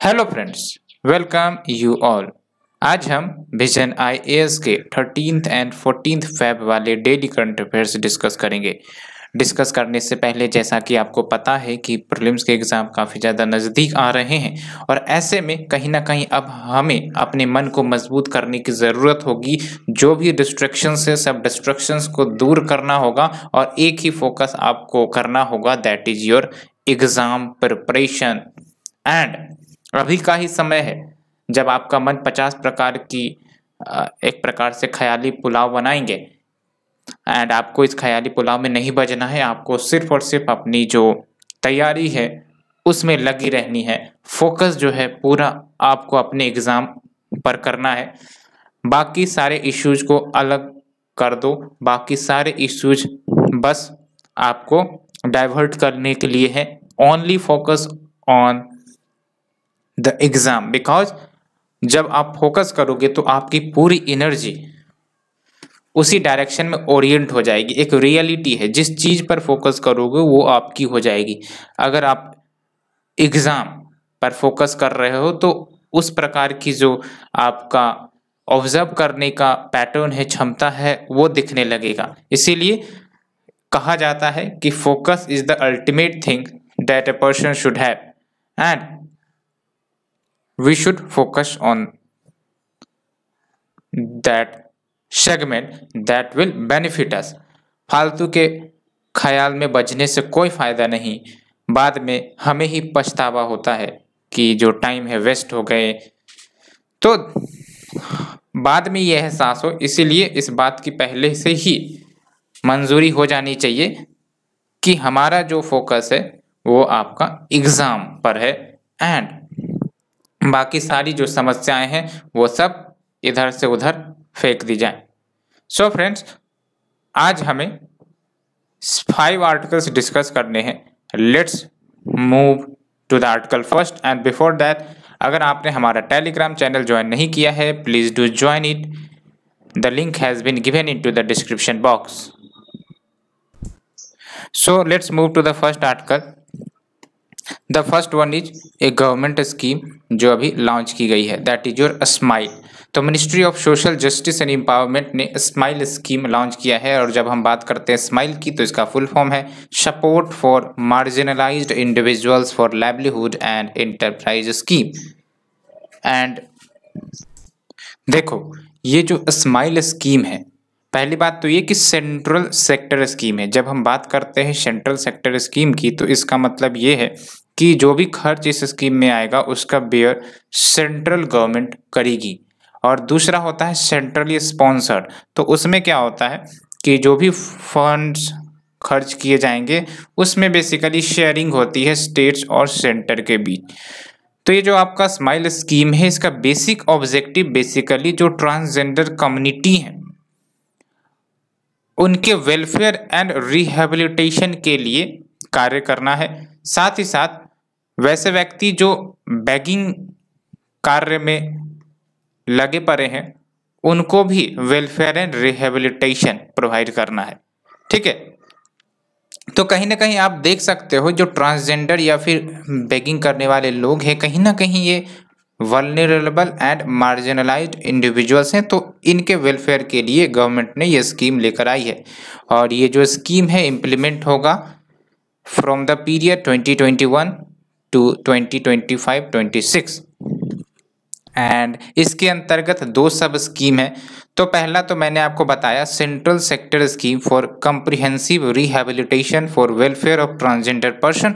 Hello friends, welcome you all. आज हम vision IAS के 13th एंड 14th फेब वाले डेली करंट अफेयर्स डिस्कस करेंगे। डिस्कस करने से पहले जैसा कि आपको पता है कि प्रीलिम्स के एग्ज़ाम काफ़ी ज़्यादा नज़दीक आ रहे हैं और ऐसे में कहीं ना कहीं अब हमें अपने मन को मजबूत करने की ज़रूरत होगी। जो भी डिस्ट्रैक्शंस है सब डिस्ट्रैक्शंस को दूर करना होगा और एक ही फोकस आपको करना होगा, that is your exam preparation. And अभी का ही समय है जब आपका मन 50 प्रकार की एक प्रकार से ख्याली पुलाव बनाएंगे। एंड आपको इस ख्याली पुलाव में नहीं बजना है, आपको सिर्फ और सिर्फ अपनी जो तैयारी है उसमें लगी रहनी है। फोकस जो है पूरा आपको अपने एग्ज़ाम पर करना है। बाकी सारे इश्यूज को अलग कर दो, बाकी इश्यूज इश्यूज बस आपको डाइवर्ट करने के लिए है। Only focus on the exam, because जब आप फोकस करोगे तो आपकी पूरी एनर्जी उसी डायरेक्शन में ओरिएंट हो जाएगी। एक रियलिटी है, जिस चीज़ पर फोकस करोगे वो आपकी हो जाएगी। अगर आप एग्ज़ाम पर फोकस कर रहे हो तो उस प्रकार की जो आपका ऑब्जर्व करने का पैटर्न है, क्षमता है, वो दिखने लगेगा। इसीलिए कहा जाता है कि focus is the ultimate thing that a person should have and we should focus on that segment that will benefit us। फालतू के ख्याल में बजने से कोई फायदा नहीं, बाद में हमें ही पछतावा होता है कि जो टाइम है वेस्ट हो गए। तो बाद में यह एहसास हो, इसीलिए इस बात की पहले से ही मंजूरी हो जानी चाहिए कि हमारा जो फोकस है वो आपका एग्ज़ाम पर है एंड बाकी सारी जो समस्याएं हैं वो सब इधर से उधर फेंक दी जाएं। सो फ्रेंड्स, आज हमें 5 आर्टिकल्स डिस्कस करने हैं। Let's move to the article first. And before that, अगर आपने हमारा टेलीग्राम चैनल ज्वाइन नहीं किया है, please do join it. The link has been given in to the description box. So let's move to the first article. The first one is a government scheme जो अभी launch की गई है, that is your smile. तो ministry of social justice and empowerment ने smile scheme launch किया है। और जब हम बात करते हैं स्माइल की तो इसका फुल फॉर्म है support for marginalised individuals for livelihood and enterprise scheme. And देखो, ये जो स्माइल स्कीम है, पहली बात तो ये कि सेंट्रल सेक्टर स्कीम है। जब हम बात करते हैं सेंट्रल सेक्टर स्कीम की तो इसका मतलब ये है कि जो भी खर्च इस स्कीम में आएगा उसका बेयर सेंट्रल गवर्नमेंट करेगी। और दूसरा होता है सेंट्रली स्पॉन्सर्ड। तो उसमें क्या होता है कि जो भी फंड्स खर्च किए जाएंगे उसमें बेसिकली शेयरिंग होती है स्टेट्स और सेंटर के बीच। तो ये जो आपका स्माइल स्कीम है, इसका बेसिक ऑब्जेक्टिव बेसिकली जो ट्रांसजेंडर कम्युनिटी है उनके वेलफेयर एंड रिहेबिलिटेशन के लिए कार्य करना है। साथ ही साथ वैसे व्यक्ति जो बैगिंग कार्य में लगे पड़े हैं उनको भी वेलफेयर एंड रिहेबिलिटेशन प्रोवाइड करना है। ठीक है, तो कहीं ना कहीं आप देख सकते हो जो ट्रांसजेंडर या फिर बैगिंग करने वाले लोग हैं, कहीं ना कहीं ये वल्नरेबल एंड मार्जिनलाइज्ड इंडिविजुअल्स हैं। तो इनके वेलफेयर के लिए गवर्नमेंट ने ये स्कीम लेकर आई है। और ये जो स्कीम है इम्प्लीमेंट होगा from the period 2021 to 2025-26। And इसके अंतर्गत 2 सब स्कीम है। तो पहला तो मैंने आपको बताया central sector scheme for comprehensive rehabilitation for welfare of transgender person.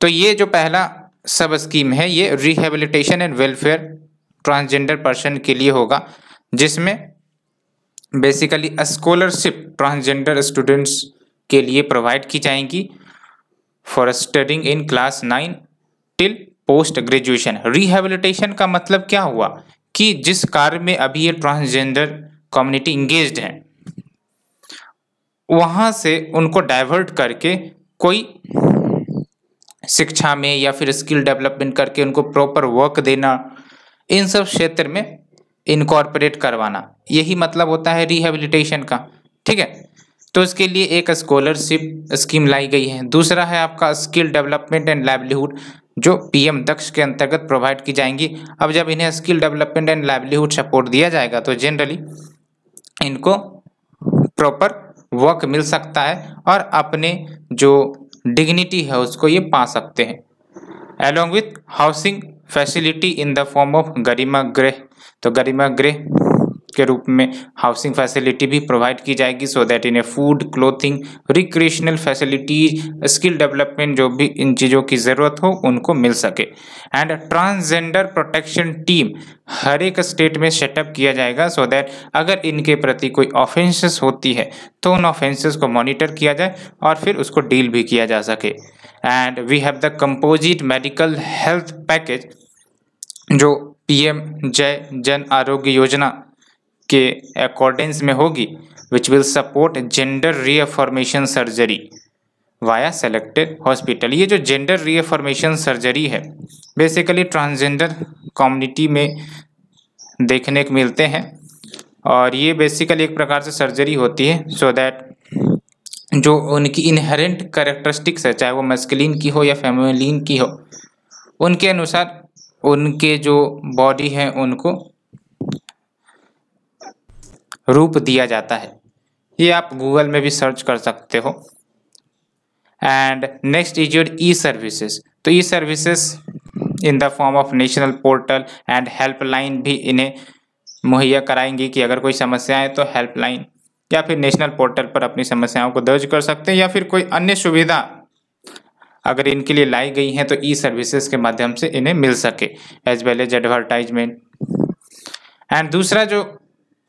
तो ये जो पहला सब स्कीम है ये rehabilitation and welfare transgender person के लिए होगा, जिसमें बेसिकली स्कॉलरशिप ट्रांसजेंडर स्टूडेंट्स के लिए प्रोवाइड की जाएंगी for studying in class 9 till post graduation. Rehabilitation का मतलब क्या हुआ कि जिस कार्य में अभी ये ट्रांसजेंडर कम्युनिटी इंगेज्ड है वहाँ से उनको डाइवर्ट करके कोई शिक्षा में या फिर स्किल डेवलपमेंट करके उनको प्रॉपर वर्क देना, इन सब क्षेत्र में इनकॉर्पोरेट करवाना, यही मतलब होता है रिहेबिलिटेशन का। ठीक है, तो इसके लिए एक स्कॉलरशिप स्कीम लाई गई है। दूसरा है आपका स्किल डेवलपमेंट एंड लाइवलीहुड। जो पीएम दक्ष के अंतर्गत प्रोवाइड की जाएंगी। अब जब इन्हें skill development and livelihood support दिया जाएगा तो जनरली इनको प्रॉपर वर्क मिल सकता है और अपने जो डिग्निटी है उसको ये पा सकते हैं। Along with housing facility in the form of Garima Greh, तो गरिमा गृह के रूप में हाउसिंग फैसिलिटी भी प्रोवाइड की जाएगी सो दैट इन्हें food, clothing, recreational facilities, skill development जो भी इन चीज़ों की ज़रूरत हो उनको मिल सके। एंड ट्रांसजेंडर प्रोटेक्शन टीम हर एक स्टेट में सेटअप किया जाएगा सो दैट अगर इनके प्रति कोई ऑफेंसेस होती है तो उन ऑफेंसेस को मॉनिटर किया जाए और फिर उसको डील भी किया जा सके। And we have the composite medical health package जो पीएम जय जन आरोग्य योजना के अकॉर्डेंस में होगी, which will support gender reaffirmation surgery via selected hospital. ये जो जेंडर रीअफर्मेशन सर्जरी है बेसिकली ट्रांसजेंडर कम्युनिटी में देखने को मिलते हैं और ये बेसिकली एक प्रकार से सर्जरी होती है सो दैट जो उनकी इनहेरेंट कैरेक्टरिस्टिक्स है, चाहे वो मैस्कुलिन की हो या फेमिनिन की हो, उनके अनुसार उनके जो बॉडी है उनको रूप दिया जाता है। ये आप गूगल में भी सर्च कर सकते हो। And next is your e services, तो e services in the form of national portal and helpline भी इन्हें मुहैया कराएंगी कि अगर कोई समस्या है तो हेल्पलाइन या फिर नेशनल पोर्टल पर अपनी समस्याओं को दर्ज कर सकते हैं या फिर कोई अन्य सुविधा अगर इनके लिए लाई गई हैं तो ई सर्विसेज के माध्यम से इन्हें मिल सके, as well as advertisement. And दूसरा जो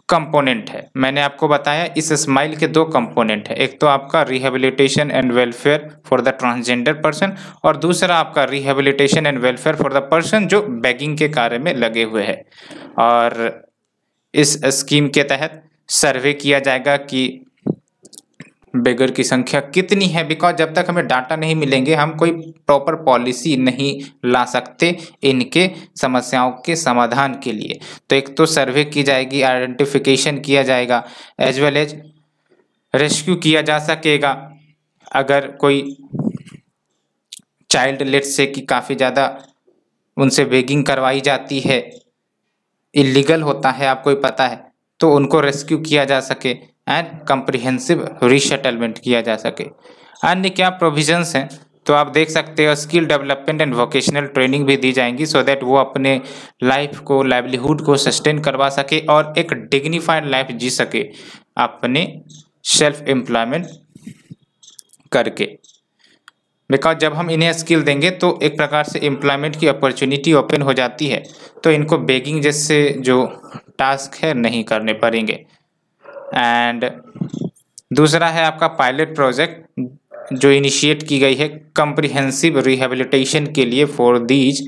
कंपोनेंट है मैंने आपको बताया, इस स्माइल के दो कंपोनेंट है, एक तो आपका rehabilitation and welfare for the transgender person और दूसरा आपका rehabilitation and welfare for the person जो बेगिंग के कार्य में लगे हुए हैं। और इस स्कीम के तहत सर्वे किया जाएगा कि बेगर की संख्या कितनी है, बिकॉज जब तक हमें डाटा नहीं मिलेंगे हम कोई प्रॉपर पॉलिसी नहीं ला सकते इनके समस्याओं के समाधान के लिए। तो एक तो सर्वे की जाएगी, आइडेंटिफिकेशन किया जाएगा, एज वेल एज रेस्क्यू किया जा सकेगा अगर कोई चाइल्ड लेट से कि काफ़ी ज़्यादा उनसे बेगिंग करवाई जाती है, इलीगल होता है, आपको ही पता है, तो उनको रेस्क्यू किया जा सके एंड कम्प्रिहेंसिव रीसेटलमेंट किया जा सके। अन्य क्या प्रोविजंस हैं तो आप देख सकते हो, skill development and vocational training भी दी जाएंगी सो दैट वो अपने लाइफ को, लाइवलीहुड को सस्टेन करवा सके और एक डिग्निफाइड लाइफ जी सके अपने सेल्फ एम्प्लॉयमेंट करके। बिकॉज जब हम इन्हें स्किल देंगे तो एक प्रकार से एम्प्लॉयमेंट की अपॉर्चुनिटी ओपन हो जाती है, तो इनको बेगिंग जैसे जो टास्क है नहीं करने पड़ेंगे। एंड दूसरा है आपका पायलट प्रोजेक्ट जो इनिशिएट की गई है कम्प्रिहेंसिव रिहेबिलिटेशन के लिए फॉर दीज,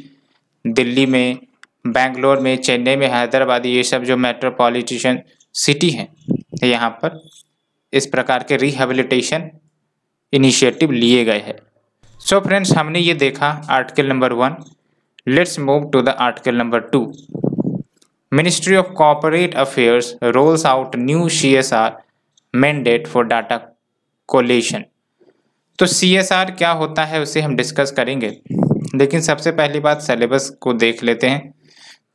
दिल्ली में, बेंगलोर में, चेन्नई में, हैदराबाद, ये सब जो मेट्रोपॉलिटन सिटी हैं यहाँ पर इस प्रकार के रिहेबिलिटेशन इनिशिएटिव लिए गए हैं। सो फ्रेंड्स, हमने ये देखा article number 1। Let's move to the article number 2। Ministry of Corporate Affairs rolls out new CSR mandate for data collation। तो CSR क्या होता है उसे हम डिस्कस करेंगे, लेकिन सबसे पहली बात सिलेबस को देख लेते हैं।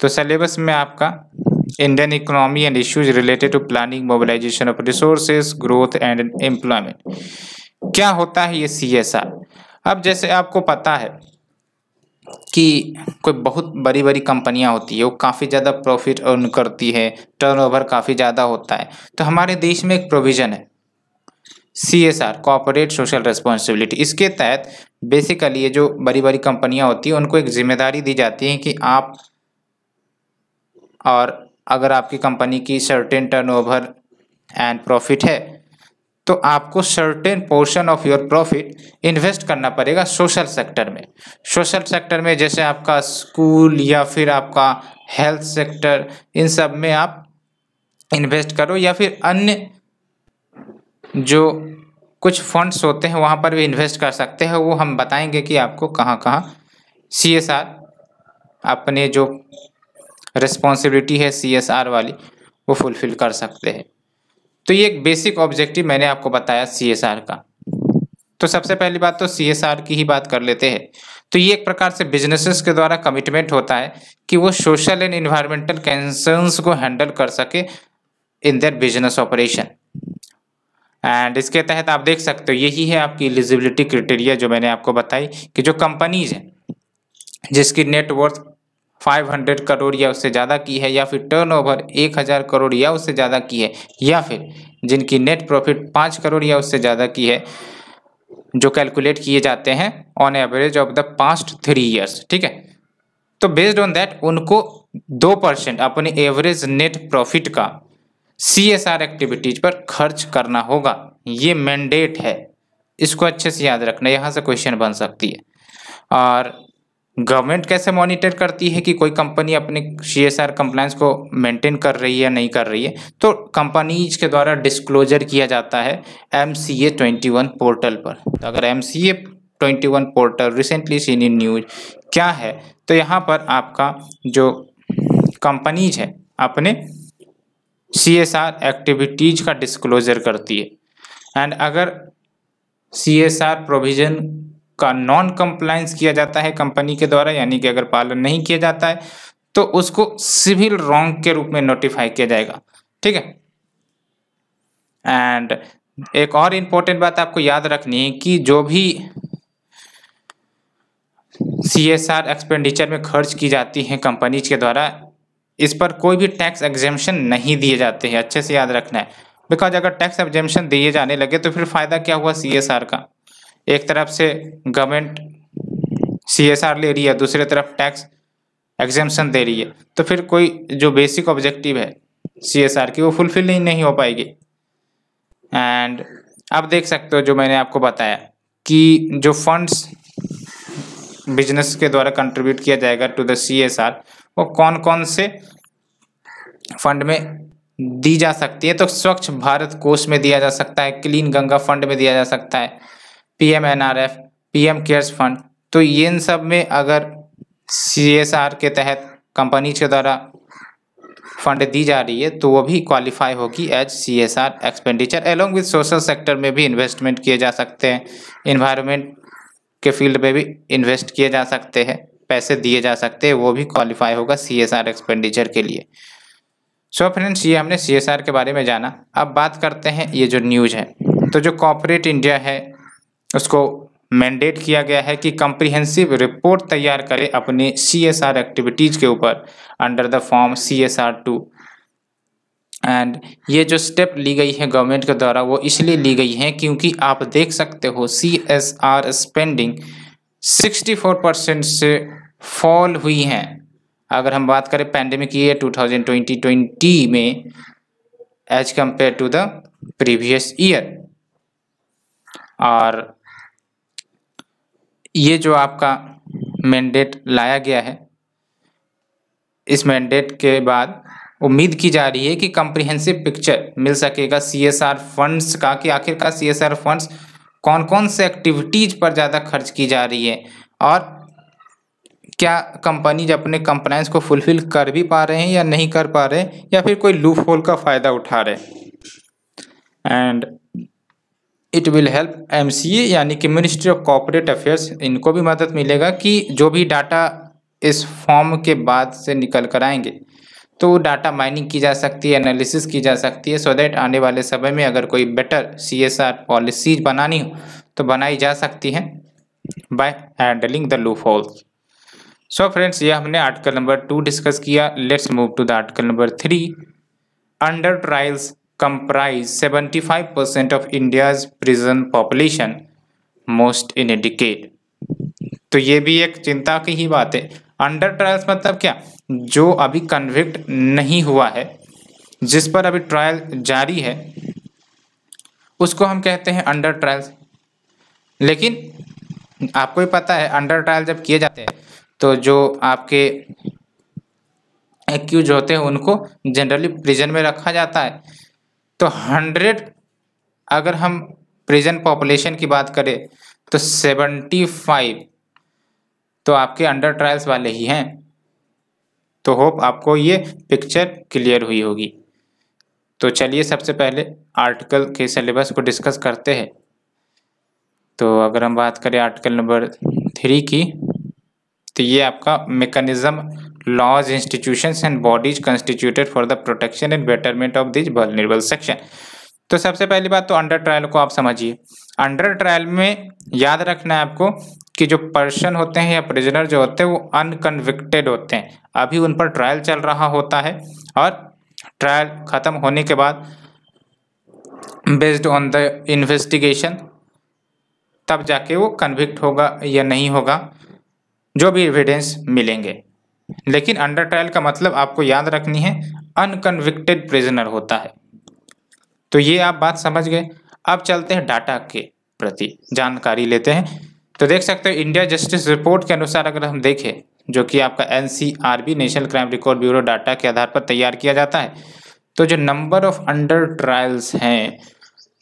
तो सिलेबस में आपका Indian economy and issues related to planning, mobilisation of resources, growth and employment. क्या होता है ये CSR? अब जैसे आपको पता है कि कोई बहुत बड़ी बड़ी कंपनियां होती है, वो काफ़ी ज़्यादा प्रॉफिट अर्न करती है, टर्नओवर काफ़ी ज़्यादा होता है, तो हमारे देश में एक प्रोविज़न है CSR, कॉर्पोरेट सोशल रिस्पॉन्सिबिलिटी। इसके तहत बेसिकली ये जो बड़ी बड़ी कंपनियां होती है उनको एक जिम्मेदारी दी जाती है कि आप, और अगर आपकी कंपनी की सर्टेन टर्नओवर एंड प्रॉफिट है तो आपको certain portion of your profit invest करना पड़ेगा सोशल सेक्टर में। सोशल सेक्टर में जैसे आपका स्कूल या फिर आपका हेल्थ सेक्टर, इन सब में आप इन्वेस्ट करो, या फिर अन्य जो कुछ फंड्स होते हैं वहाँ पर भी इन्वेस्ट कर सकते हैं। वो हम बताएंगे कि आपको कहाँ कहाँ CSR अपने जो रिस्पॉन्सिबिलिटी है CSR वाली वो फुलफिल कर सकते हैं। तो ये एक बेसिक ऑब्जेक्टिव मैंने आपको बताया CSR का। तो सबसे पहली बात तो CSR की ही बात कर लेते हैं। तो ये एक प्रकार से बिजनेसेस के द्वारा कमिटमेंट होता है कि वो सोशल एंड इन्वायरमेंटल कंसर्न्स को हैंडल कर सके in their business operation. And इसके तहत आप देख सकते हो यही है आपकी एलिजिबिलिटी क्राइटेरिया जो मैंने आपको बताई कि जो कंपनीज हैं जिसकी नेटवर्थ 500 करोड़ या उससे ज़्यादा की है, या फिर टर्नओवर 1000 करोड़ या उससे ज़्यादा की है, या फिर जिनकी नेट प्रॉफिट 5 करोड़ या उससे ज़्यादा की है, जो कैलकुलेट किए जाते हैं on average of the past 3 years. ठीक है, तो बेस्ड ऑन दैट उनको 2% अपने एवरेज नेट प्रॉफिट का CSR एक्टिविटीज पर खर्च करना होगा। ये मैंडेट है, इसको अच्छे से याद रखना, यहाँ से क्वेश्चन बन सकती है। और गवर्नमेंट कैसे मॉनिटर करती है कि कोई कंपनी अपने CSR कंप्लायंस को मेंटेन कर रही है या नहीं कर रही है, तो कंपनीज के द्वारा डिस्क्लोजर किया जाता है MCA 21 पोर्टल पर। तो अगर MCA 21 portal recently seen in news क्या है, तो यहाँ पर आपका जो कंपनीज है अपने CSR एक्टिविटीज का डिस्क्लोजर करती है। एंड अगर CSR प्रोविजन का नॉन कंप्लायंस किया जाता है कंपनी के द्वारा, यानी कि अगर पालन नहीं किया जाता है, तो उसको सिविल रॉन्ग के रूप में नोटिफाई किया जाएगा। ठीक है, एंड एक और इम्पोर्टेंट बात आपको याद रखनी है कि जो भी CSR एक्सपेंडिचर में खर्च की जाती है कंपनीज के द्वारा, इस पर कोई भी टैक्स एग्जेम्पशन नहीं दिए जाते हैं। अच्छे से याद रखना है, बिकॉज अगर टैक्स एग्जेम्पशन दिए जाने लगे तो फिर फायदा क्या हुआ CSR का। एक तरफ से गवर्नमेंट CSR ले रही है, दूसरी तरफ टैक्स एग्जेम्पशन दे रही है, तो फिर कोई जो बेसिक ऑब्जेक्टिव है CSR की वो फुलफिल नहीं हो पाएगी। एंड अब देख सकते हो जो मैंने आपको बताया कि जो फंड्स बिजनेस के द्वारा कंट्रीब्यूट किया जाएगा टू द CSR, वो कौन कौन से फंड में दी जा सकती है। तो स्वच्छ भारत कोष में दिया जा सकता है, क्लीन गंगा फंड में दिया जा सकता है, PMNRF, PM केयर्स फंड। तो इन सब में अगर CSR के तहत कंपनी के द्वारा फंड दी जा रही है तो वो भी क्वालिफाई होगी as CSR expenditure. Along with social sector में भी इन्वेस्टमेंट किए जा सकते हैं, इन्वायरमेंट के फील्ड में भी इन्वेस्ट किए जा सकते हैं, पैसे दिए जा सकते हैं, वो भी क्वालिफाई होगा CSR एक्सपेंडिचर के लिए। सो फ्रेंड्स, ये हमने CSR के बारे में जाना। अब बात करते हैं ये जो न्यूज है, तो जो कॉर्पोरेट इंडिया है उसको मैंडेट किया गया है कि कम्प्रिहेंसिव रिपोर्ट तैयार करे अपने CSR एक्टिविटीज के ऊपर under the form CSR2। And ये जो स्टेप ली गई है गवर्नमेंट के द्वारा वो इसलिए ली गई है क्योंकि आप देख सकते हो CSR स्पेंडिंग 64% से फॉल हुई हैं। अगर हम बात करें पैंडेमिक ईयर 2020 में as compare to the previous year. और ये जो आपका मैंडेट लाया गया है, इस मैंडेट के बाद उम्मीद की जा रही है कि कम्प्रिहेंसिव पिक्चर मिल सकेगा CSR फंड्स का, कि आखिरकार CSR फंड्स कौन कौन से एक्टिविटीज पर ज़्यादा खर्च की जा रही है और क्या कंपनीज अपने कंप्लायंस को फुलफिल कर भी पा रहे हैं या नहीं कर पा रहे हैं, या फिर कोई लूप होल का फ़ायदा उठा रहे हैं। And it will help MCA यानी कि मिनिस्ट्री ऑफ कॉर्पोरेट अफेयर्स, इनको भी मदद मिलेगा कि जो भी डाटा इस फॉर्म के बाद से निकल कर आएंगे तो डाटा माइनिंग की जा सकती है, एनालिसिस की जा सकती है, सो दैट आने वाले समय में अगर कोई बेटर CSR पॉलिसीज बनानी हो तो बनाई जा सकती है by handling the loopholes. So friends, ये हमने आर्टिकल नंबर 2 डिस्कस किया। Let's move to the article number 3। Undertrials comprise 75% of India's prison population most in a decade। तो ये भी एक चिंता की ही बात है। अंडर ट्रायल्स मतलब क्या, जो अभी कन्विक्ट नहीं हुआ है, जिस पर अभी ट्रायल जारी है, उसको हम कहते हैं अंडर ट्रायल्स। लेकिन आपको ही पता है अंडर ट्रायल जब किए जाते हैं तो जो आपके एक्यूज होते हैं उनको जनरली प्रिजन में रखा जाता है। तो 100 अगर हम प्रिजन पॉपुलेशन की बात करें तो 75 तो आपके अंडर ट्रायल्स वाले ही हैं। तो होप आपको ये पिक्चर क्लियर हुई होगी। तो चलिए सबसे पहले आर्टिकल के सिलेबस को डिस्कस करते हैं। तो अगर हम बात करें आर्टिकल नंबर 3 की, तो ये आपका mechanism, laws, institutions and bodies constituted for the protection and betterment of this vulnerable section. तो सबसे पहली बात तो अंडर ट्रायल को आप समझिए। अंडर ट्रायल में याद रखना है आपको कि जो पर्सन होते हैं या प्रिजनर जो होते हैं वो अनकन्विक्टेड होते हैं, अभी उन पर ट्रायल चल रहा होता है और ट्रायल खत्म होने के बाद बेस्ड ऑन द इन्वेस्टिगेशन तब जाके वो कन्विक्ट होगा या नहीं होगा, जो भी एविडेंस मिलेंगे। लेकिन अंडर ट्रायल का मतलब आपको याद रखनी है अनकन्विक्टेड प्रिजनर होता है। तो ये आप बात समझ गए। अब चलते हैं डाटा के प्रति जानकारी लेते हैं। तो देख सकते हो इंडिया जस्टिस रिपोर्ट के अनुसार अगर हम देखें, जो कि आपका NCRB national crime record bureau data के आधार पर तैयार किया जाता है, तो जो नंबर ऑफ अंडर ट्रायल्स हैं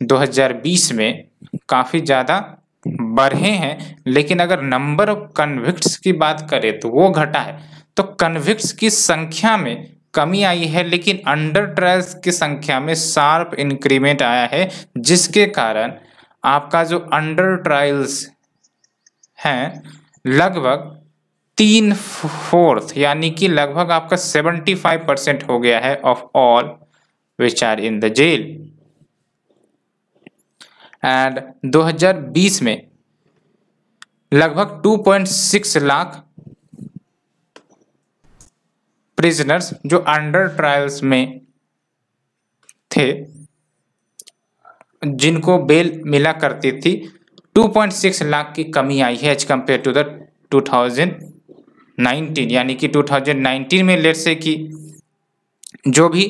2020 में काफ़ी ज़्यादा बढ़े हैं, लेकिन अगर नंबर ऑफ कन्विक्ट्स की बात करें तो वो घटा है। तो कन्विक्ट्स की संख्या में कमी आई है, लेकिन अंडर ट्रायल्स की संख्या में शार्प इंक्रीमेंट आया है, जिसके कारण आपका जो अंडर ट्रायल्स हैं लगभग 3/4 यानी कि लगभग आपका 75% हो गया है of all which are in the jail. And 2020 में लगभग 2.6 लाख प्रिजनर्स जो अंडर ट्रायल्स में थे, जिनको बेल मिला करती थी, 2.6 लाख की कमी आई है एज कम्पेयर टू द 2019। यानी कि 2019 में लेट्स से कि जो भी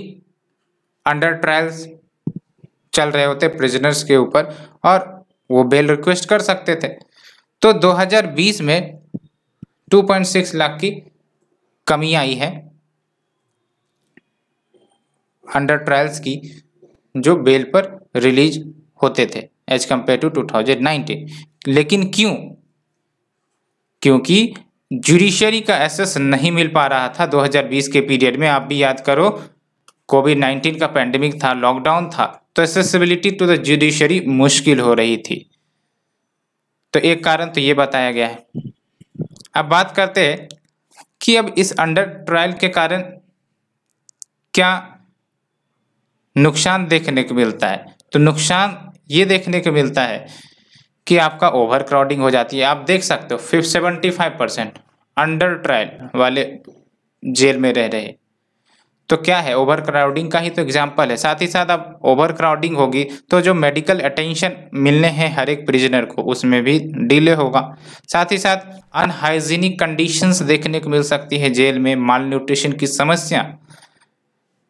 अंडर ट्रायल्स चल रहे होते प्रिजनर्स के ऊपर और वो बेल रिक्वेस्ट कर सकते थे, तो 2020 में 2.6 लाख की कमी आई है अंडर ट्रायल्स की जो बेल पर रिलीज होते थे एज कम्पेयर टू 2019। लेकिन क्यों? क्योंकि जुडिशरी का एक्सेस नहीं मिल पा रहा था 2020 के पीरियड में। आप भी याद करो, कोविड-19 का पेंडेमिक था, लॉकडाउन था, तो एक्सेसिबिलिटी टू द जुडिशरी मुश्किल हो रही थी। तो एक कारण तो ये बताया गया है। अब बात करते हैं कि अब इस अंडर ट्रायल के कारण क्या नुकसान देखने को मिलता है। तो नुकसान ये देखने को मिलता है कि आपका ओवर क्राउडिंग हो जाती है। आप देख सकते हो 75% अंडर ट्रायल वाले जेल में रह रहे, तो क्या है, ओवर क्राउडिंग का ही तो एग्जाम्पल है। साथ ही साथ अब ओवर क्राउडिंग होगी तो जो मेडिकल अटेंशन मिलने हैं हर एक प्रिजनर को, उसमें भी डिले होगा। साथ ही साथ अनहाइजीनिक कंडीशंस देखने को मिल सकती है जेल में, माल न्यूट्रिशन की समस्या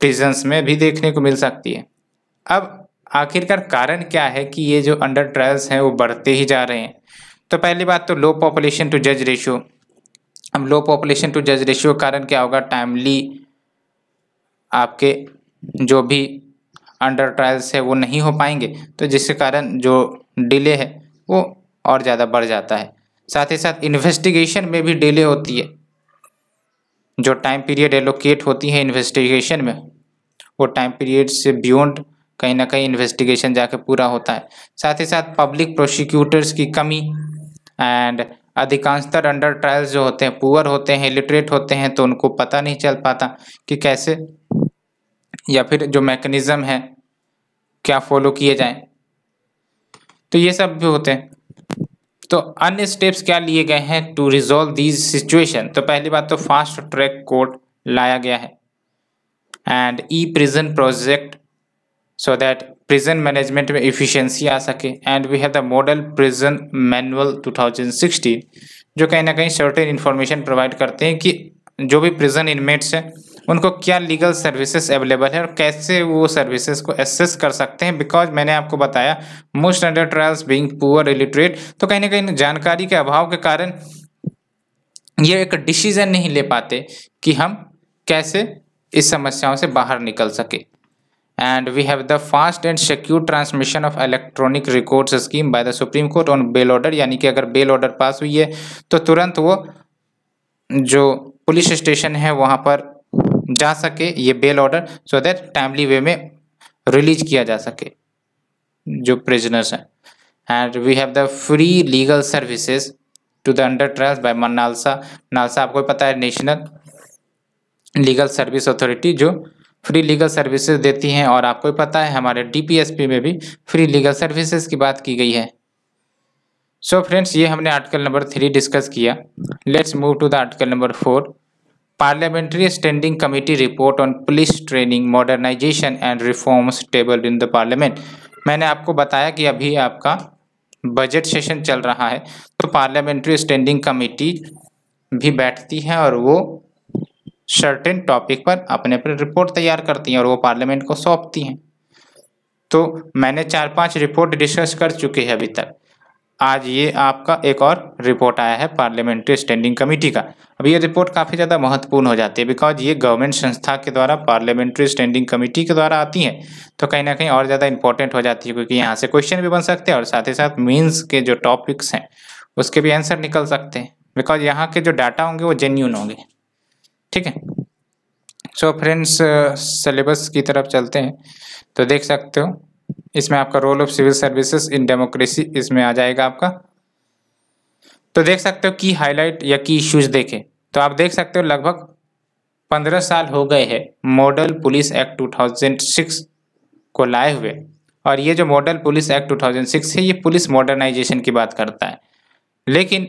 प्रिजन्स में भी देखने को मिल सकती है। अब आखिरकार कारण क्या है कि ये जो अंडर ट्रायल्स हैं वो बढ़ते ही जा रहे हैं। तो पहली बात तो लो पॉपुलेशन टू जज रेशियो। अब लो पॉपुलेशन टू जज रेशियो कारण क्या होगा, टाइमली आपके जो भी अंडर ट्रायल्स है वो नहीं हो पाएंगे, तो जिसके कारण जो डिले है वो और ज़्यादा बढ़ जाता है। साथ ही साथ इन्वेस्टिगेशन में भी डिले होती है। जो टाइम पीरियड एलोकेट होती है इन्वेस्टिगेशन में, वो टाइम पीरियड से बियॉन्ड कहीं ना कहीं इन्वेस्टिगेशन जाके पूरा होता है। साथ ही साथ पब्लिक प्रोसिक्यूटर्स की कमी एंड अधिकांशतर अंडर ट्रायल्स जो होते हैं पुअर होते हैं, इलिटरेट होते हैं, तो उनको पता नहीं चल पाता कि कैसे या फिर जो मैकेनिज्म है क्या फॉलो किए जाएं, तो ये सब भी होते हैं। तो अन्य स्टेप्स क्या लिए गए हैं टू रिजॉल्व दीज सिचुएशन। तो पहली बात तो फास्ट ट्रैक कोर्ट लाया गया है and E prison project so that prison management में इफिशिएंसी आ सके। And we have the model prison manual 2016 जो कहीं ना कहीं सर्टेन इन्फॉर्मेशन प्रोवाइड करते हैं कि जो भी प्रिजन इनमेट्स हैं उनको क्या लीगल सर्विसेज अवेलेबल है और कैसे वो सर्विसेज को एक्सेस कर सकते हैं। बिकॉज मैंने आपको बताया most under trials being poor illiterate, तो कहीं ना कहीं जानकारी के अभाव के कारण ये एक डिसीजन नहीं ले पाते कि हम कैसे इस समस्याओं से बाहर निकल सके। And we have the fast and secure transmission of electronic records scheme by the Supreme Court on bail order. यानी कि अगर बेल ऑर्डर पास हुई है तो तुरंत वो जो पुलिस स्टेशन है वहाँ पर जा सके ये bail order, so that timely way में रिलीज किया जा सके जो प्रिजनर्स हैं। And we have the free legal services to the under trials by NALSA. NALSA आपको पता है नेशनल लीगल सर्विस अथॉरिटी, जो फ्री लीगल सर्विसेज देती हैं। और आपको पता है हमारे DPSP में भी फ्री लीगल सर्विसेज की बात की गई है। सो फ्रेंड्स, ये हमने आर्टिकल नंबर 3 डिस्कस किया। Let's move to the article number 4, parliamentary standing committee report on police training modernisation and reforms tabled in the parliament. मैंने आपको बताया कि अभी आपका बजट सेशन चल रहा है, तो पार्लियामेंट्री स्टैंडिंग कमेटी भी बैठती है और वो सर्टेन टॉपिक पर अपने रिपोर्ट तैयार करती हैं और वो पार्लियामेंट को सौंपती हैं। तो मैंने 4-5 रिपोर्ट डिस्कस कर चुके हैं अभी तक। आज ये आपका एक और रिपोर्ट आया है पार्लियामेंट्री स्टैंडिंग कमेटी का। अब ये रिपोर्ट काफ़ी ज़्यादा महत्वपूर्ण हो जाती है, बिकॉज ये गवर्नमेंट संस्था के द्वारा पार्लियामेंट्री स्टैंडिंग कमेटी के द्वारा आती हैं, तो कहीं ना कहीं और ज़्यादा इंपॉर्टेंट हो जाती है, क्योंकि यहाँ से क्वेश्चन भी बन सकते हैं और साथ ही साथ मीन्स के जो टॉपिक्स हैं उसके भी आंसर निकल सकते हैं, बिकॉज यहाँ के जो डाटा होंगे वो जेन्यून होंगे। ठीक है, सो फ्रेंड्स, सिलेबस की तरफ चलते हैं। तो देख सकते हो इसमें आपका role of civil services in democracy इसमें आ जाएगा आपका। तो देख सकते हो की हाईलाइट या की इश्यूज देखें तो आप देख सकते हो लगभग 15 साल हो गए हैं मॉडल पुलिस एक्ट 2006 को लाए हुए। और ये जो मॉडल पुलिस एक्ट 2006 है ये पुलिस मॉडर्नाइजेशन की बात करता है, लेकिन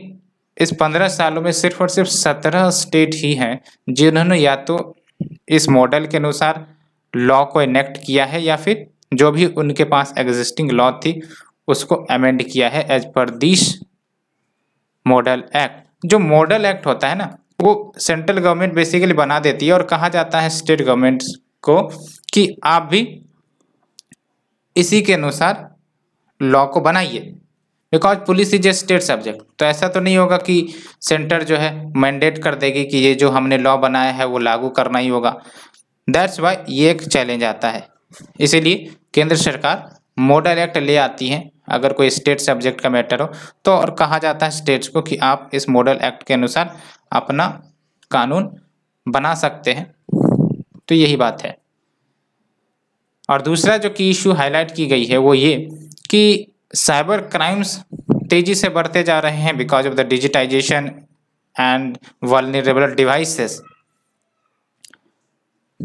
इस 15 सालों में सिर्फ और सिर्फ 17 स्टेट ही हैं जिन्होंने या तो इस मॉडल के अनुसार लॉ को इनेक्ट किया है या फिर जो भी उनके पास एग्जिस्टिंग लॉ थी उसको अमेंड किया है as per this model act. जो मॉडल एक्ट होता है ना वो सेंट्रल गवर्नमेंट बेसिकली बना देती है और कहा जाता है स्टेट गवर्नमेंट्स को कि आप भी इसी के अनुसार लॉ को बनाइए, because police is a state subject. तो ऐसा तो नहीं होगा कि सेंटर जो है मैंडेट कर देगी कि ये जो हमने लॉ बनाया है वो लागू करना ही होगा। दैट्स वाई ये एक चैलेंज आता है, इसीलिए केंद्र सरकार मॉडल एक्ट ले आती है अगर कोई स्टेट सब्जेक्ट का मैटर हो तो, और कहा जाता है स्टेट्स को कि आप इस मॉडल एक्ट के अनुसार अपना कानून बना सकते हैं। तो यही बात है। और दूसरा जो की इशू हाईलाइट की गई है वो ये कि साइबर क्राइम्स तेजी से बढ़ते जा रहे हैं because of the digitisation and vulnerable devices.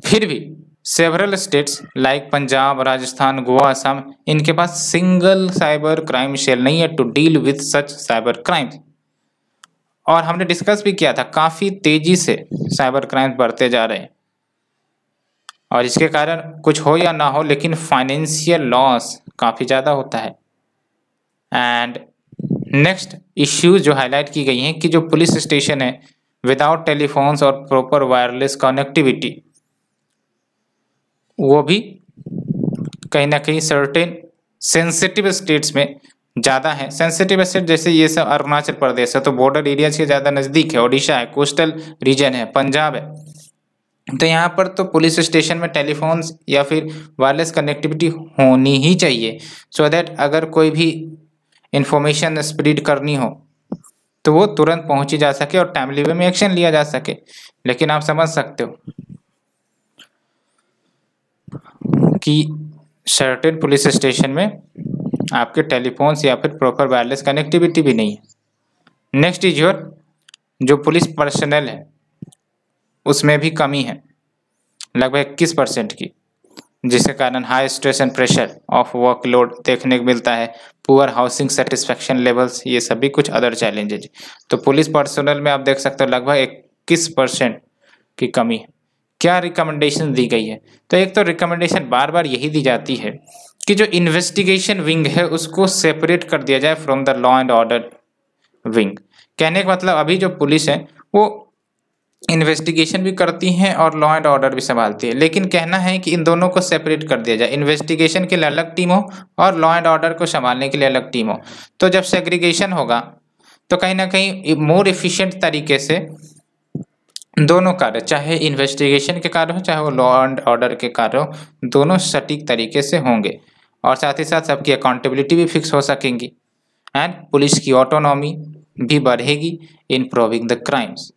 फिर भी several states like Punjab, Rajasthan, Goa, Assam, इनके पास सिंगल साइबर क्राइम सेल नहीं है to deal with such cyber crimes. और हमने डिस्कस भी किया था काफ़ी तेजी से साइबर क्राइम्स बढ़ते जा रहे हैं और इसके कारण कुछ हो या ना हो लेकिन फाइनेंशियल लॉस काफ़ी ज़्यादा होता है। एंड नेक्स्ट इश्यूज जो हाईलाइट की गई हैं कि जो पुलिस स्टेशन है विदाउट टेलीफोन्स और प्रॉपर वायरलेस कनेक्टिविटी वो भी कहीं ना कहीं सर्टेन सेंसिटिव स्टेट्स में ज़्यादा है। सेंसिटिव स्टेट जैसे ये सब अरुणाचल प्रदेश है तो बॉर्डर एरियाज के ज़्यादा नज़दीक है, ओडिशा है, कोस्टल रीजन है, पंजाब है, तो यहाँ पर तो पुलिस स्टेशन में टेलीफोन्स या फिर वायरलेस कनेक्टिविटी होनी ही चाहिए सो दैट अगर कोई भी इंफॉर्मेशन स्प्रेड करनी हो तो वो तुरंत पहुँची जा सके और टाइमली वे में एक्शन लिया जा सके। लेकिन आप समझ सकते हो कि सर्टेन पुलिस स्टेशन में आपके टेलीफोन्स या फिर प्रॉपर वायरलेस कनेक्टिविटी भी नहीं है। नेक्स्ट इज योर जो पुलिस पर्सनल है उसमें भी कमी है लगभग 21% की, जिसके कारण high stress and pressure of workload देखने को मिलता है, पुअर हाउसिंग सेटिस्फैक्शन लेवल्स, ये सभी कुछ अदर चैलेंजेज। तो पुलिस पर्सनल में आप देख सकते हो लगभग 21% की कमी है। क्या रिकमेंडेशन दी गई है? तो एक तो रिकमेंडेशन बार बार यही दी जाती है कि जो इन्वेस्टिगेशन विंग है उसको सेपरेट कर दिया जाए from the law and order wing. कहने का मतलब अभी जो पुलिस है वो इन्वेस्टिगेशन भी करती हैं और लॉ एंड ऑर्डर भी संभालती है, लेकिन कहना है कि इन दोनों को सेपरेट कर दिया जाए, इन्वेस्टिगेशन के लिए अलग टीम हो और लॉ एंड ऑर्डर को संभालने के लिए अलग टीम हो। तो जब सेग्रीगेशन होगा तो कहीं ना कहीं मोर एफिशिएंट तरीके से दोनों कार्य, चाहे इन्वेस्टिगेशन के कार्य हो चाहे वो लॉ एंड ऑर्डर के कार्य हो, दोनों सटीक तरीके से होंगे और साथ ही साथ सबकी अकाउंटेबिलिटी भी फिक्स हो सकेंगी एंड पुलिस की ऑटोनॉमी भी बढ़ेगी in proving the crimes.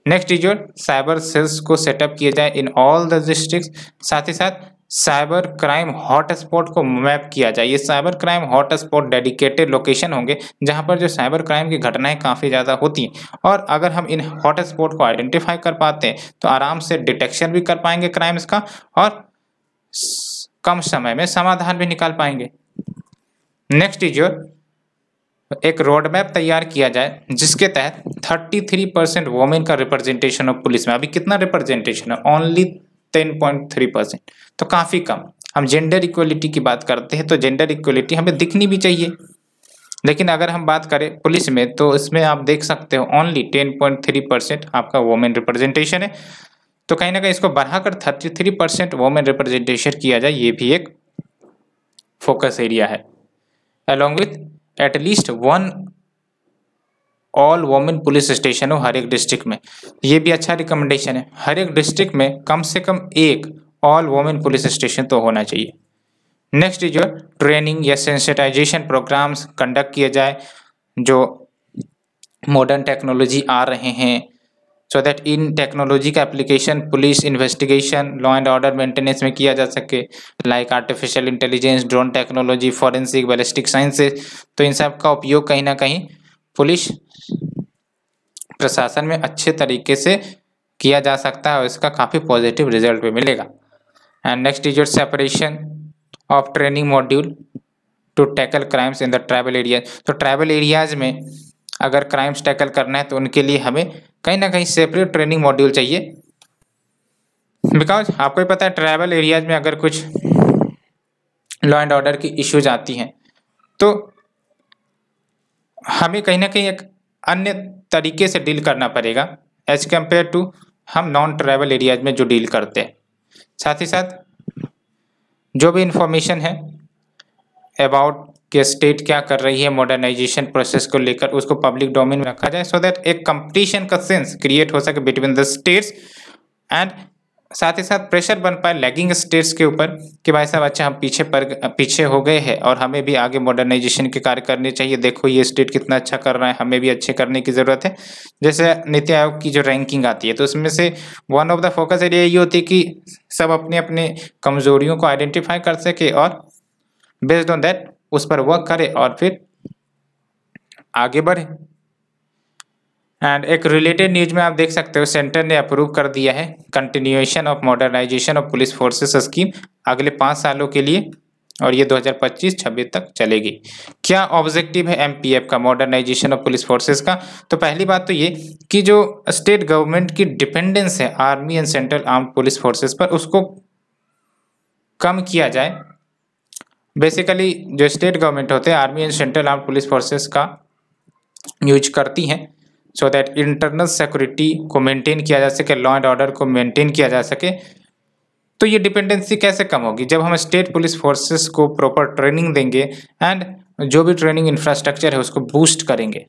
Next is your cyber cells को सेटअप किए जाए इन ऑल द डिस्ट्रिक्ट, साथ ही साथ साइबर क्राइम हॉटस्पॉट को मैप किया जाए। ये cyber crime hotspot dedicated location होंगे जहां पर जो साइबर क्राइम की घटनाएं काफ़ी ज़्यादा होती हैं, और अगर हम इन हॉटस्पॉट को आइडेंटिफाई कर पाते हैं तो आराम से डिटेक्शन भी कर पाएंगे क्राइम्स का, और कम समय में समाधान भी निकाल पाएंगे। नेक्स्ट इज एक रोड मैप तैयार किया जाए जिसके तहत 33% वोमेन का रिप्रेजेंटेशन ऑफ पुलिस में। अभी कितना रिप्रेजेंटेशन है? ओनली 10.3%, तो काफ़ी कम। हम जेंडर इक्वलिटी की बात करते हैं तो जेंडर इक्वलिटी हमें दिखनी भी चाहिए, लेकिन अगर हम बात करें पुलिस में तो इसमें आप देख सकते हो ओनली 10.3% आपका वोमेन रिप्रेजेंटेशन है। तो कहीं ना कहीं इसको बढ़ाकर 33% वोमेन रिप्रेजेंटेशन किया जाए, ये भी एक फोकस एरिया है। Along with at least 1 all women police station हो हर एक डिस्ट्रिक्ट में, ये भी अच्छा रिकमेंडेशन है। हर एक डिस्ट्रिक्ट में कम से कम एक ऑल वोमेन पुलिस स्टेशन तो होना चाहिए। नेक्स्ट इज ट्रेनिंग या सेंसिटाइजेशन प्रोग्राम्स कंडक्ट किए जाए जो मॉडर्न टेक्नोलॉजी आ रहे हैं, सो दैट इन टेक्नोलॉजी का application police investigation, law and order maintenance में किया जा सके, like artificial intelligence, drone technology, forensic, ballistic sciences. तो इन सब का उपयोग कहीं ना कहीं पुलिस प्रशासन में अच्छे तरीके से किया जा सकता है और इसका काफ़ी पॉजिटिव रिजल्ट भी मिलेगा। And next is your separation of training module to tackle crimes in the tribal areas. तो ट्राइबल एरियाज में अगर क्राइम्स टैकल करना है तो उनके लिए हमें कहीं ना कहीं सेपरेट ट्रेनिंग मॉड्यूल चाहिए, बिकॉज आपको ही पता है ट्राइबल एरियाज में अगर कुछ लॉ एंड ऑर्डर की इश्यूज आती हैं तो हमें कहीं ना कहीं एक अन्य तरीके से डील करना पड़ेगा एज कम्पेयर टू हम नॉन ट्राइबल एरियाज में जो डील करते हैं। साथ ही साथ जो भी इंफॉर्मेशन है अबाउट कि स्टेट क्या कर रही है मॉडर्नाइजेशन प्रोसेस को लेकर, उसको पब्लिक डोमेन में रखा जाए, सो दैट एक कंपटीशन का सेंस क्रिएट हो सके बिटवीन द स्टेट्स, एंड साथ ही साथ प्रेशर बन पाए लैगिंग स्टेट्स के ऊपर कि भाई साहब अच्छा हम पीछे हो गए हैं और हमें भी आगे मॉडर्नाइजेशन के कार्य करने चाहिए, देखो ये स्टेट कितना अच्छा कर रहा है, हमें भी अच्छे करने की ज़रूरत है। जैसे नीति आयोग की जो रैंकिंग आती है तो उसमें से one of the focus area ये होती है कि सब अपने अपने कमजोरियों को आइडेंटिफाई कर सके और बेस्ड ऑन दैट उस पर वर्क करे और फिर आगे बढ़े। एंड एक रिलेटेड न्यूज में आप देख सकते हो सेंटर ने अप्रूव कर दिया है continuation of modernisation of police forces scheme अगले 5 सालों के लिए, और ये 2025-26 तक चलेगी। क्या ऑब्जेक्टिव है एमपीएफ का, मॉडर्नाइजेशन ऑफ पुलिस फोर्सेस का? तो पहली बात तो ये कि जो स्टेट गवर्नमेंट की डिपेंडेंस है army and central armed police forces पर उसको कम किया जाए। बेसिकली जो स्टेट गवर्नमेंट होते हैं army and central armed police forces का यूज करती हैं सो दैट इंटरनल सिक्योरिटी को मेंटेन किया जा सके, लॉ एंड ऑर्डर को मेंटेन किया जा सके। तो ये डिपेंडेंसी कैसे कम होगी? जब हम स्टेट पुलिस फोर्सेस को प्रॉपर ट्रेनिंग देंगे एंड जो भी ट्रेनिंग इंफ्रास्ट्रक्चर है उसको बूस्ट करेंगे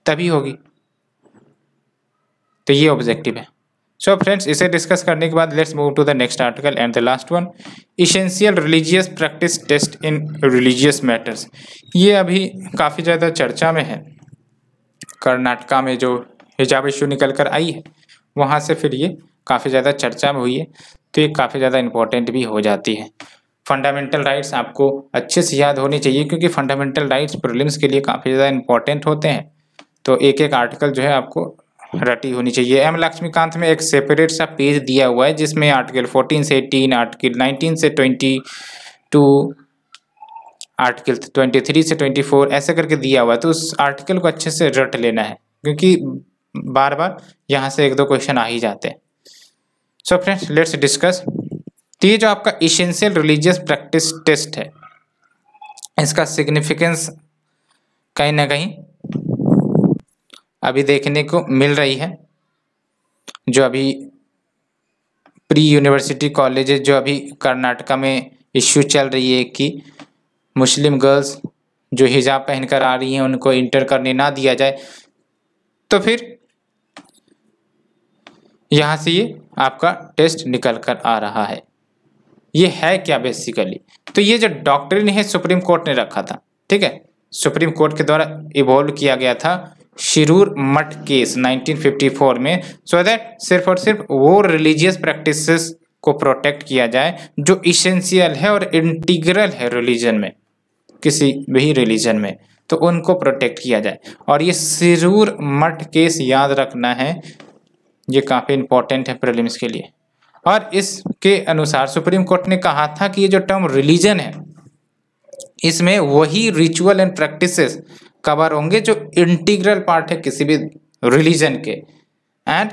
तभी होगी। तो ये ऑब्जेक्टिव है। सो फ्रेंड्स, इसे डिस्कस करने के बाद let's move to the next article and the last one, essential religious practice test in religious matters. ये अभी काफ़ी ज़्यादा चर्चा में है। कर्नाटका में जो हिजाब इशू निकल कर आई है वहाँ से फिर ये काफ़ी ज़्यादा चर्चा में हुई है, तो ये काफ़ी ज़्यादा इम्पोर्टेंट भी हो जाती है। फंडामेंटल राइट्स आपको अच्छे से याद होनी चाहिए क्योंकि फंडामेंटल राइट्स प्रीलिम्स के लिए काफ़ी ज़्यादा इम्पोर्टेंट होते हैं। तो एक एक आर्टिकल जो है आपको रटी होनी चाहिए। एम लक्ष्मीकांत में एक सेपरेट सा पेज दिया हुआ है जिसमें आर्टिकल 14 से 18, आर्टिकल 19 से 22, आर्टिकल 23 से 24 ऐसे करके दिया हुआ है। तो उस आर्टिकल को अच्छे से रट लेना है क्योंकि बार बार यहाँ से 1-2 क्वेश्चन आ ही जाते हैं। So friends, let's discuss. तो ये जो आपका इसेंशियल रिलीजियस प्रैक्टिस टेस्ट है इसका सिग्निफिकेंस कहीं ना कहीं अभी देखने को मिल रही है। जो अभी प्री यूनिवर्सिटी कॉलेजेस जो अभी कर्नाटका में इश्यू चल रही है कि मुस्लिम गर्ल्स जो हिजाब पहनकर आ रही हैं उनको इंटर करने ना दिया जाए, तो फिर यहाँ से ये आपका टेस्ट निकल कर आ रहा है। ये है क्या बेसिकली? तो ये जो डॉक्ट्रिन है सुप्रीम कोर्ट ने रखा था, ठीक है, सुप्रीम कोर्ट के द्वारा इवॉल्व किया गया था शिरूर मठ केस 1954 में, सो दैट सिर्फ और सिर्फ वो रिलीजियस प्रैक्टिसेस को प्रोटेक्ट किया जाए जो इसेंशियल है और इंटीग्रल है रिलीजन में, किसी भी रिलीजन में, तो उनको प्रोटेक्ट किया जाए। और ये सिरूर मठ केस याद रखना है, ये काफ़ी इंपॉर्टेंट है प्रीलिम्स के लिए। और इसके अनुसार सुप्रीम कोर्ट ने कहा था कि ये जो टर्म रिलीजन है इसमें वही रिचुअल एंड प्रैक्टिसेस कवर होंगे जो इंटीग्रल पार्ट है किसी भी रिलीजन के। एंड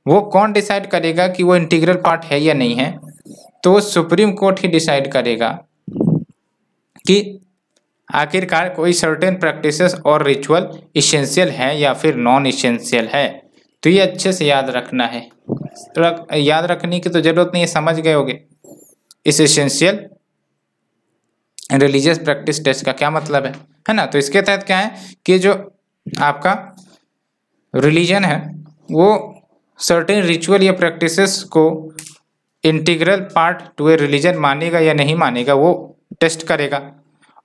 वो कौन डिसाइड करेगा कि वो इंटीग्रल पार्ट है या नहीं है, तो सुप्रीम कोर्ट ही डिसाइड करेगा कि आखिरकार कोई सर्टेन प्रैक्टिसेस और रिचुअल इसेंशियल है या फिर नॉन इसेंशियल है। तो ये अच्छे से याद रखना है, याद रखने की तो जरूरत नहीं है, समझ गए होगे इस इसेंशियल रिलीजियस प्रैक्टिस टेस्ट का क्या मतलब है ना। तो इसके तहत क्या है कि जो आपका रिलीजन है वो सर्टेन रिचुअल या प्रैक्टिसेस को इंटीग्रल पार्ट टू ए रिलीजन मानेगा या नहीं मानेगा, वो टेस्ट करेगा।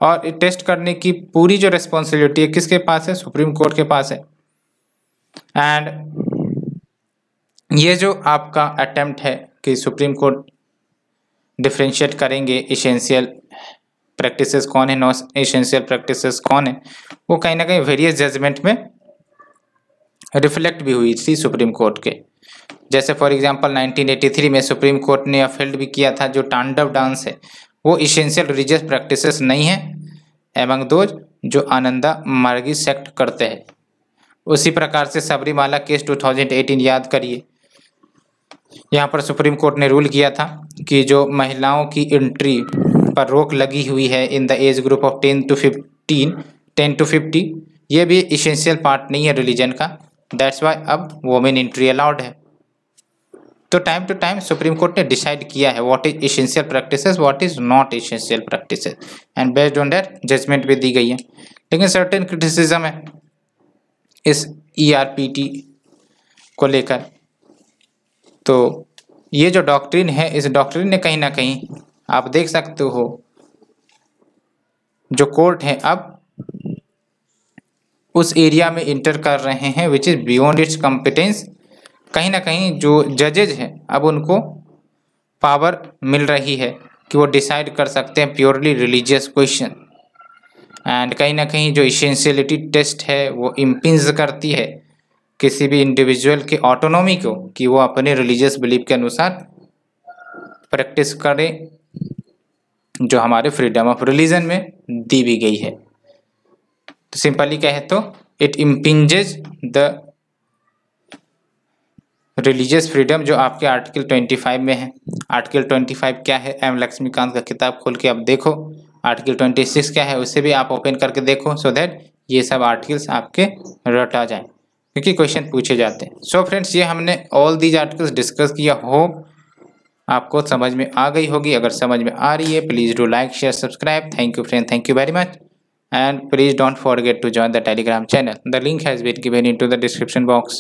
और टेस्ट करने की पूरी जो रिस्पॉन्सिबिलिटी है किसके पास है, सुप्रीम कोर्ट के पास है। एंड ये जो आपका अटेम्प्ट है कि सुप्रीम कोर्ट डिफरेंशिएट करेंगे इसेंशियल प्रैक्टिसेस कौन है, नॉन एसेंशियल प्रैक्टिसेस कौन है, वो कहीं ना कहीं वेरियस जजमेंट में रिफ्लेक्ट भी हुई थी सुप्रीम कोर्ट के। जैसे फॉर एग्जांपल 1983 में सुप्रीम कोर्ट ने अपील भी किया था जो तांडव डांस है वो इसेंशियल रिलीजियस प्रैक्टिसेस नहीं है एवं दोज जो आनंदा मार्गी सेक्ट करते हैं। उसी प्रकार से सबरीमाला केस 2018 याद करिए, यहाँ पर सुप्रीम कोर्ट ने रूल किया था कि जो महिलाओं की एंट्री पर रोक लगी हुई है in the age group of 10 to 50, ये भी इसेंशियल पार्ट नहीं है रिलीजन का, दैट्स वाई अब वोमेन एंट्री अलाउड है। तो time to time Supreme Court ने डिसाइड किया है what is essential practices, what is not essential practices, and based on that judgement भी दी गई है। लेकिन सर्टेन क्रिटिसिज्म है इस ERPT को लेकर। तो ये जो डॉक्ट्रिन है, इस डॉक्ट्रिन ने कहीं ना कहीं आप देख सकते हो जो कोर्ट है अब उस एरिया में इंटर कर रहे हैं which is beyond it's competence. कहीं ना कहीं जो जजेज हैं अब उनको पावर मिल रही है कि वो डिसाइड कर सकते हैं प्योरली रिलीजियस क्वेश्चन। एंड कहीं ना कहीं जो इसेंशियलिटी टेस्ट है वो इम्पिंज करती है किसी भी इंडिविजुअल के ऑटोनॉमी को कि वो अपने रिलीजियस बिलीफ के अनुसार प्रैक्टिस करे जो हमारे फ्रीडम ऑफ रिलीजन में दी भी गई है। तो सिंपली कहे तो इट इम्पिंजेज द रिलीजियस फ्रीडम जो आपके आर्टिकल 25 में है। आर्टिकल 25 क्या है, एम लक्ष्मीकांत का किताब खोल के आप देखो। आर्टिकल 26 क्या है उसे भी आप ओपन करके देखो, सो दैट ये सब आर्टिकल्स आपके रट आ जाए क्योंकि क्वेश्चन पूछे जाते हैं। सो फ्रेंड्स, ये हमने ऑल दीज आर्टिकल्स डिस्कस किया। होप आपको समझ में आ गई होगी। अगर समझ में आ रही है please do like share subscribe. Thank you friend, thank you very much, and please don't forget to join the Telegram channel. The link has been given into the description box.